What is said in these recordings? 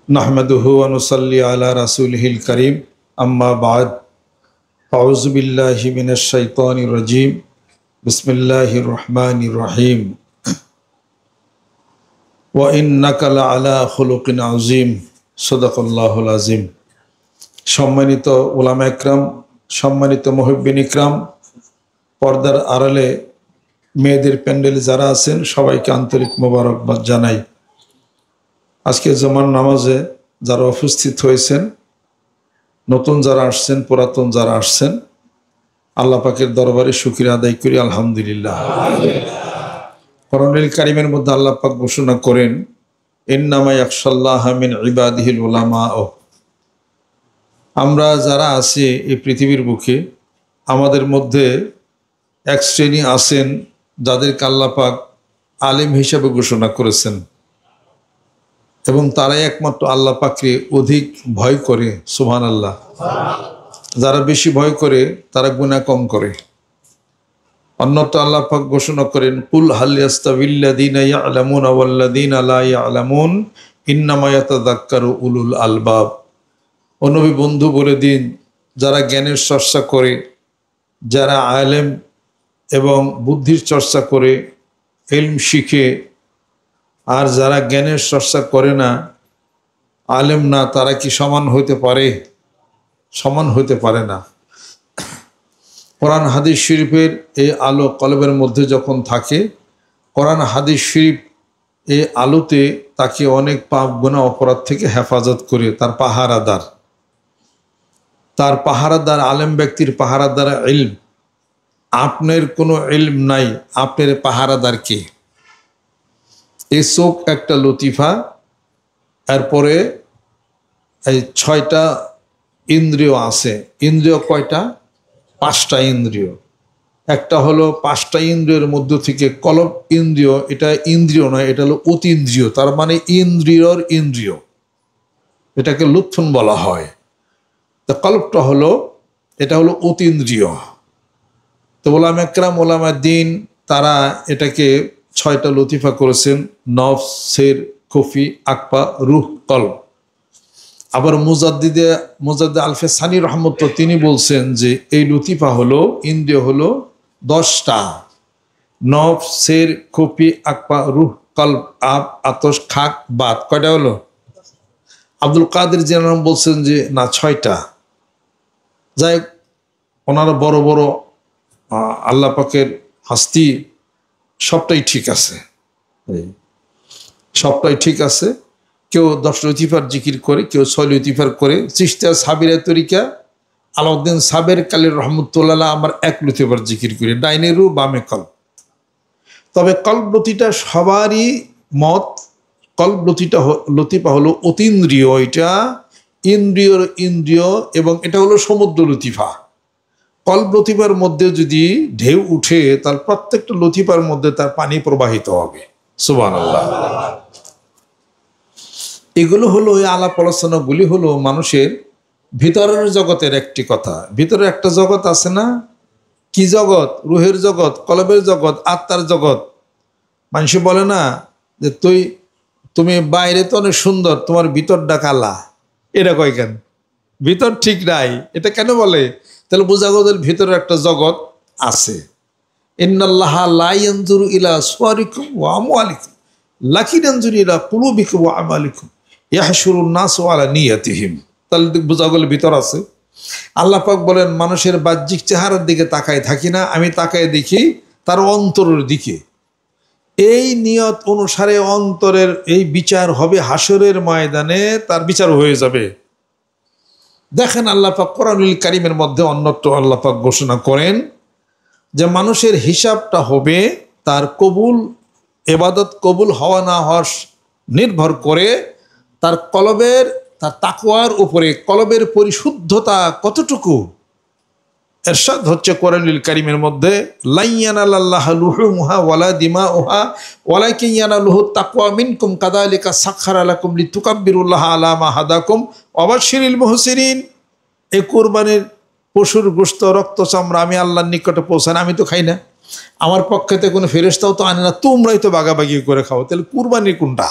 नहमदुहु व नुसल्ली अला रसूलिहिल करीम अम्मा बाद अऊज़ु बिल्लाहि मिनश शैतानिर रजीम बिस्मिल्लाहिर रहमानिर रहीम व इन्नका लअला खुलुकिन अज़ीम सदाकाल्लाहुल अज़ीम। सम्मानित उलामा इकराम, सम्मानित मुहिब्बिन इकराम, पर्दार आড়ালে মেয়েদের প্যান্ডেলে যারা আছেন সবাইকে আন্তরিক মোবারকবাদ জানাই। আজকে জুমার নামাজে যারা উপস্থিত হয়েছেন, নতুন যারা আসছেন, পুরাতন যারা আসছেন, আল্লাহ পাকের দরবারে শুকরিয়া আদায় করি আলহামদুলিল্লাহ। কোরআনুল কারীমের মধ্যে আল্লাহ পাক ঘোষণা করেন, ইন্নামা ইয়াখশাল্লাহা মিন ইবাদিহিল উলামা। আমরা যারা আছি এই পৃথিবীর বুকে, আমাদের মধ্যে এক শ্রেণী আছেন যাদেরকে আল্লাহ পাক আলেম হিসাবে ঘোষণা করেছেন এবং তারাই একমাত্র আল্লাহ পাককে অধিক ভয় করে। সুবহানাল্লাহ। যারা বেশি ভয় করে তারা গুনাহ কম করে। অন্যত্র আল্লাহ পাক ঘোষণা করেন, কুল হাল ইয়াস্তাবিল্লাযীনা ইয়ালামুনা ওয়াল্লাযীনা লা ইয়ালামুন ইন্নামা ইয়াতাযাক্কারু উলুল আলবাব। ও নবী বন্ধু বলে দিন, যারা জ্ঞানের চর্চা করে, যারা আলেম এবং বুদ্ধির চর্চা করে, ইলম শিখে, আর যারা জ্ঞানের চর্চা করে না, আলেম না, তারা কি সমান হতে পারে? সমান হতে পারে না। কোরআন হাদিস শরীফের এই আলো কলবের মধ্যে যখন থাকে, কোরআন হাদিস শরীফ এই আলোতে তাকে অনেক পাপ গুনাহ অপরাধ থেকে হেফাজত করে। তার পাহারাদার, তার পাহারাদার আলেম ব্যক্তির পাহারাদার ইলম। আপনার কোনো ইলম নাই, আপনার পাহারাদার কে? এই চোখ একটা লতিফা। এরপরে এই 6টা ইন্দ্রিয় আছে। ইন্দ্রিয় কয়টা? 5টা ইন্দ্রিয়। একটা হলো 5টা ইন্দ্রিয়ের মধ্য থেকে কলব ইন্দ্রিয়, এটা ইন্দ্রিয় নয়, এটা হলো অতীন্দ্রিয়, তার মানে ইন্দ্রিয়র ইন্দ্রিয়, এটাকে লুৎফুন বলা হয়। তো কলবটা হলো, এটা হলো অতীন্দ্রিয়। তো ওলামা ইকরাম, ওলামা দ্বীন, তারা এটাকে 6টা লতিফা করেছেন, নফস, সের, খুফি, আকপা, রুহ, কলব। আবার মুজাদ্দিদ আলফে সানি রহমতুল্লাহ তিনি বলছেন যে এই লতিফা হলো, ইন্দ্রিয় হলো 10টা। নফস, সের, খুফি, আকপা, রুহ, কলব, আব, আতশ, খাক, বাত। কয়টা হলো? আব্দুল কাদের জিলানী বলছেন যে না, 6টা। যাই হোক, ওনারা বড় বড় আল্লাহ পাকের হাস্তি, সবটাই ঠিক আছে, সবটাই ঠিক আছে। কেউ 10 লতিফার জিকির করে, কেউ 6 লতিফার করে। চিশতিয়া সাবিরের তরিকা, আলাউদ্দিন সাবের কালী রহমতুল্লাহ আমার 1 লতিফার জিকির করে, ডাইনে রু, বামে কলব। তবে কলব লতিটা সবারই মত, কলব লতিফা হলো অতীন্দ্রিয়, এটা ইন্দ্রিয়র ইন্দ্রিয়, এবং এটা হলো সমুদ্র লতিফা। কলব লতিফার মধ্যে যদি ঢেউ উঠে, তার প্রত্যেকটা লতিফার মধ্যে তার পানি প্রবাহিত হবে। সুবহানাল্লাহ। এগুলো হলো, এই আলাপ আলোচনাগুলি হলো মানুষের ভিতরের জগতের একটি কথা। ভিতরে একটা জগৎ আছে না? কি জগৎ? রুহের জগৎ, কলবের জগৎ, আত্মার জগৎ। মানুষ বলে না যে তুমি বাইরে তো অনেক সুন্দর, তোমার ভিতরটা কালা। এটা কয় কেন? ভিতর ঠিক নাই, এটা কেন বলে? তাহলে বোঝা গেল ভিতরে একটা জগৎ আছে। ইন্নাল্লাহা লা ইয়ানজুরু ইলা সুওয়ারিকুম ওয়া আমওয়ালিকুম লাকিন ইয়ানজুরু ইলা কুলুবিকুম ওয়া আমালিকুম ইয়াহশুরুন নাসু আলা নিয়াতিহিম। তাহলে বোঝা গেল ভিতর আছে। আল্লাহ পাক বলেন, মানুষের বাহ্যিক চেহারার দিকে তাকায় থাকি না, আমি তাকায় দেখি তার অন্তরের দিকে। এই নিয়ত অনুসারে অন্তরের এই বিচার হবে হাসরের ময়দানে, তার বিচার হয়ে যাবে। দেখেন আল্লাহ পাক কোরআনুল কারীমের মধ্যে অন্যত্র আল্লাহ পাক ঘোষণা করেন যে মানুষের হিসাবটা হবে তার কবুল, ইবাদত কবুল হওয়া না হওয়া নির্ভর করে তার কলবের, তার তাকওয়ার উপরে। কলবের পরিশুদ্ধতা কতটুকু, এরশাদ হচ্ছে কোরআনুল কারীমের মধ্যে, লা ইয়ানালাল্লাহু লুহুমুহা ওয়ালা দিমাউহা ওয়ালাকিন ইয়ানালুহু তাকওয়া মিনকুম কাযালিকা সাখখারা লাকুম লিতুকাব্বিরুল্লাহা আলা মা হাদাকুম ওয়া বাশশিরিল মুহসিনিন। এই কুরবানির পশুর গোশত, রক্ত, চামড়া আমি আল্লাহর নিকটে পৌঁছানো, আমি তো খাই না, আমার পক্ষেতে কোনো ফেরেশতাও তো আনে না, তোমরাই তো ভাগাভাগি করে খাও। তাহলে কুরবানি কোনটা?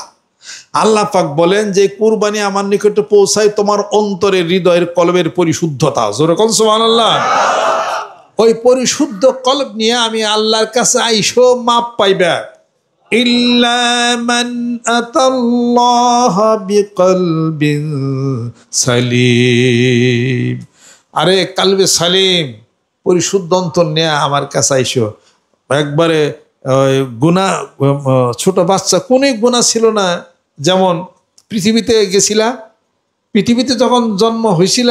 আল্লাহ পাক বলেন যে কুরবানি আমার নিকটে পৌঁছায় তোমার অন্তরের হৃদয়ের কলবের পরিশুদ্ধতা। জোরে কোন সুবহানাল্লাহ। ওই পরিশুদ্ধ কলব নিয়ে আমি আল্লাহর কাছে আইসো মাপ পাইবা। ইল্লা মান আতাল্লাহ বিকলবিন সালিম। আরে কলবে সালিম, পরিশুদ্ধ অন্তর নিয়ে আমার কাছে আইসো। একবারে গুনাহ, ছোট বাচ্চা কোনো গুনাহ ছিল না। যেমন পৃথিবীতে গেছিলা, পৃথিবীতে যখন জন্ম হয়েছিল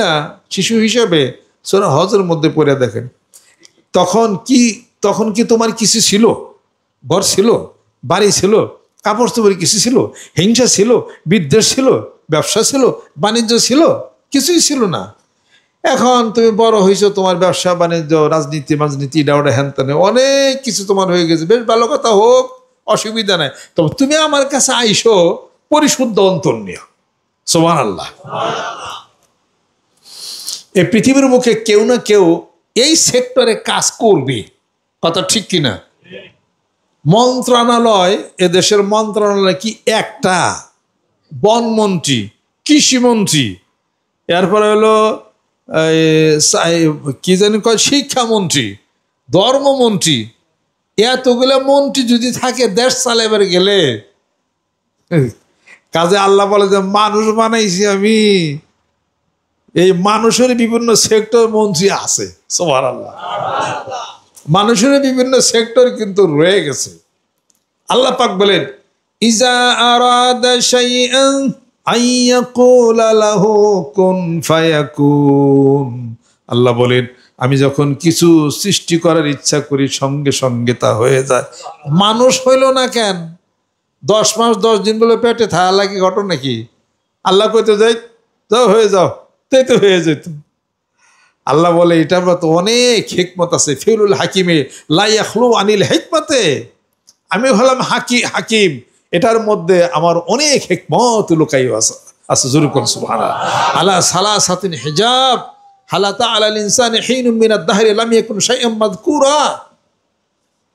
শিশু হিসেবে, সূরা হজের মধ্যে পড়ে দেখেন, তখন কি তোমার কিছু ছিল? ঘর ছিল, বাড়ি ছিল, কাপড় চোপড় কিছু ছিল? হিংসা ছিল, বিদ্বেষ ছিল, ব্যবসা ছিল, বাণিজ্য ছিল? কিছুই ছিল না। এখন তুমি বড় হয়েছো, তোমার ব্যবসা বাণিজ্য, রাজনীতি মাজনীতি ডাউডা হ্যানতানে অনেক কিছু তোমার হয়ে গেছে। বেশ ভালো কথা, হোক, অসুবিধা নাই। তবে তুমি আমার কাছে আইসো পরিশুদ্ধ অন্তর নিয়ে। সুবহানাল্লাহ। এই পৃথিবীর মুখে কেউ না কেউ এই সেক্টরে কাজ করবে, কথা ঠিক কিনা? মন্ত্রণালয়, এদেশের মন্ত্রণালয় কি একটা? বনমন্ত্রী, কৃষিমন্ত্রী, এরপরে হলো কি জানি কয় শিক্ষামন্ত্রী, ধর্মমন্ত্রী, এতগুলো মন্ত্রী যদি থাকে দেশ চালাবার গেলে, কাজে আল্লাহ বলে যে মানুষ বানাইছি আমি। এই মানুষের বিভিন্ন সেক্টর মন্ত্রী আছে। সুবহানাল্লাহ। মানুষের বিভিন্ন সেক্টর কিন্তু রয়ে গেছে। আল্লাহ পাক বলেন ইজা আরাদা শাইআন আইয়াকুলা লাহু কুন ফায়াকুন। আল্লাহ বলেন আমি যখন কিছু সৃষ্টি করার ইচ্ছা করি সঙ্গে সঙ্গে তা হয়ে যায়। মানুষ হইল না কেন? 10 মাস 10 দিন বলে পেটে থাকা লাগে ঘটনা কি? আল্লাহ কইতে যাই যাও হয়ে যাও, তাই তো হয়ে যেত। আল্লাহ বলে এটার তো অনেক হিকমত আছে। ফিউলুল হাকিমে লা ইয়াখলু আনিল হিকমতে। আমি হলাম হাকিম, এটার মধ্যে আমার অনেক হিকমত লুকাই আছে। জোরে কোন সুবহানাল্লাহ। আলা সালাসাতিন হিজাব হালাতা আলাল ইনসানি হিনুম মিনাদ দাহরি লাম ইয়াকুন শাইআম মাযকুরা।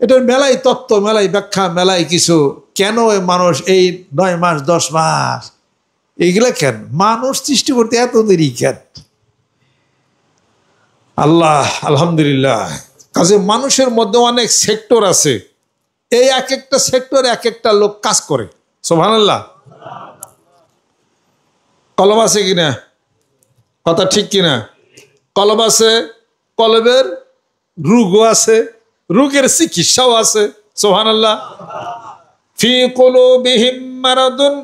এটার মেলাই তত্ত্ব, মেলাই ব্যাখ্যা, মেলাই কিছু। কেন মানুষ এই 9 মাস 10 মাস এইগুলা কেন? মানুষ সৃষ্টি করতে এত দেরি কেন? আল্লাহ আলহামদুলিল্লাহ। কাজে মানুষের মধ্যে অনেক সেক্টর আছে। এই এক একটা সেক্টরে এক একটা লোক কাজ করে। সুবহানাল্লাহ। কলব আছে কিনা? কথা ঠিক কিনা? কলব আছে, কলবের রোগও আছে, রোগের চিকিৎসাও আছে। সুবহানাল্লাহ। ফি কুলুবিহিম মারাদুন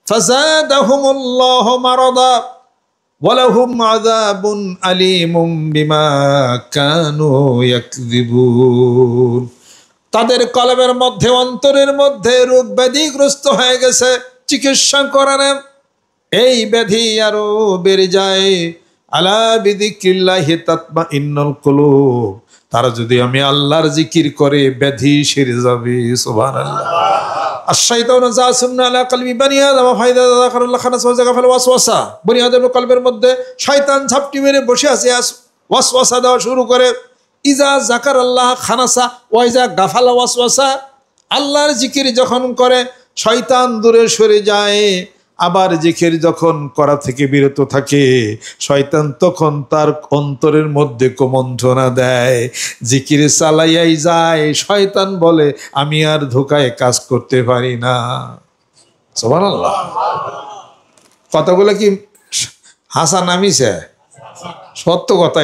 ফাযাদাহুমুল্লাহু মারাদা ওয়ালাহুম আযাবুন আলীমুম বিমা কানু ইয়াকযিবুন। তাদের কলবের মধ্যে, অন্তরের মধ্যে রোগ ব্যাধিগ্রস্ত হয়ে গেছে, চিকিৎসা করানো এই ব্যাধি আরো বেড়ে যায়। আলা বিযিক্রিল্লাহি তাতমাইন্নুল কুলুব। তারা যদি আমি আল্লাহর জিকির করে ব্যাধি সেরে যাবে। সুবহানাল্লাহ। আশ-শাইতানু জাসিমুন আলা কলবি বনি আদম ফাইদা যাকারাল্লাহ খানাস ওয়া যাগাফাল ওয়াসওয়াসা। বনি আদমের কলবের মধ্যে শয়তান ঝাপটি মেরে বসে আছে, ওয়াসওয়াসা দেওয়া শুরু করে। ইজা যাকারাল্লাহ খানাসা ওয়া ইজা গাফালা ওয়াসওয়াসা। আল্লাহর জিকির যখন করে শয়তান দূরে সরে যায়, আবার জিকির যখন করা থেকে বিরত থাকে শয়তান তখন তার অন্তরের মধ্যে কুমন্ত্রণা দেয়, জিকির চালাইয়াই যায়। শয়তান বলে আমি আর ধোকায় কাজ করতে পারি না। সুবহানাল্লাহ। কথাগুলো কি হাসা নামিছে? সত্য কথা।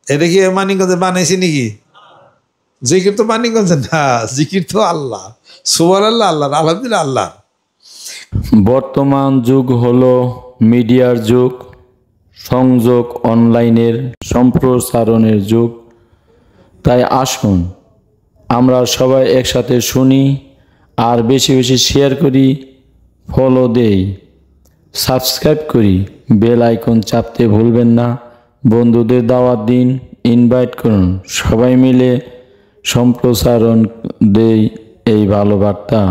এটা কি মানিকগঞ্জে বানাইছি নাকি? জিকির তো মানিকগঞ্জে না, জিকির তো আল্লাহ। সুবহানাল্লাহ। আল্লাহ আলহামদুলিল্লাহ। আল্লাহ। বর্তমান যুগ হলো মিডিয়ার যুগ, সংযোগ অনলাইনের সম্প্রসারণের যুগ। তাই আসুন আমরা সবাই একসাথে শুনি আর বেশি বেশি শেয়ার করি, ফলো দেই, সাবস্ক্রাইব করি, বেল আইকন চাপতে ভুলবেন না। বন্ধুদের দাওয়াত দিন, ইনভাইট করুন, সবাই মিলে সম্প্রসারণ দেই এই ভালো বার্তা।